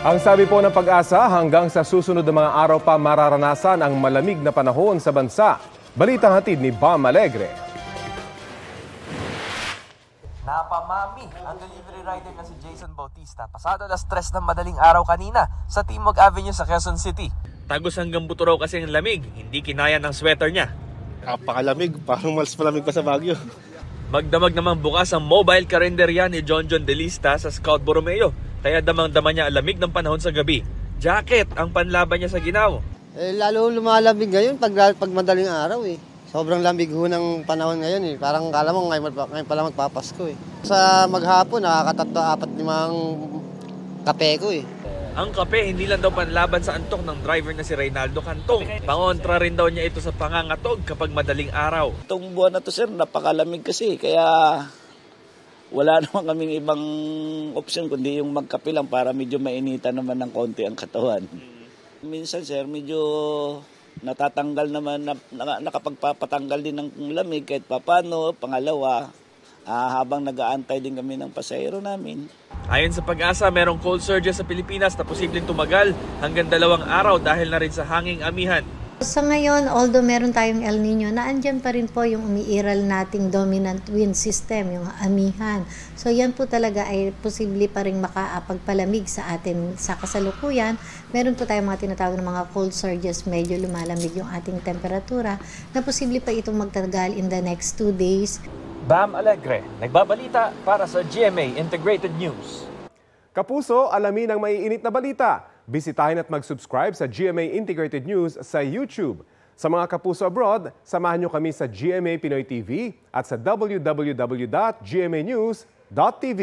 Ang sabi po ng Pag-asa, hanggang sa susunod na mga araw pa mararanasan ang malamig na panahon sa bansa. Balitang hatid ni Bam Alegre. Napamami ang delivery rider na si Jason Bautista pasado alas 3 ng madaling araw kanina sa Timog Avenue sa Quezon City. Tagos hanggang buto raw kasi ang lamig, hindi kinaya ng sweater niya. Napakalamig, parang mas malamig pa sa Baguio. Magdamag naman bukas ang mobile karinderya ni John Delista sa Scout Borromeo, kaya damang-dama niya ang lamig ng panahon sa gabi. Jacket ang panlaban niya sa ginaw. Lalo lumalamig ngayon pag madaling araw eh. Sobrang lamig ho ng panahon ngayon eh. Parang kala mo ngayon pala magpapasko eh. Sa maghapon, nakakatatlo-apat limang kape ko eh. Ang kape hindi lang daw panlaban sa antok ng driver na si Reynaldo Cantong. Pangontra rin daw niya ito sa pangangatog kapag madaling araw. Itong buwan na to sir, napakalamig kasi. Kaya wala naman kaming ibang option kundi yung magkape lang para medyo mainitan naman ng konti ang katawan. Minsan sir, medyo natatanggal naman, nakapagpapatanggal din ng lamig kahit papano. Pangalawa, habang nag-aantay din kami ng pasahero namin. Ayon sa Pag-asa, merong cold surge sa Pilipinas na posibleng tumagal hanggang 2 araw dahil na rin sa hanging amihan. Sa ngayon, although meron tayong El Nino, naandyan pa rin po yung umiiral nating dominant wind system, yung amihan. So yan po talaga ay posible pa rin makapagpalamig sa atin sa kasalukuyan. Meron po tayong mga tinatawag ng mga cold surges, medyo lumalamig yung ating temperatura, na posible pa itong magtagal in the next 2 days. Bam Alegre, nagbabalita para sa GMA Integrated News. Kapuso, alamin ang maiinit na balita. Bisitahin at mag-subscribe sa GMA Integrated News sa YouTube. Sa mga kapuso abroad, samahan nyo kami sa GMA Pinoy TV at sa www.gmanews.tv.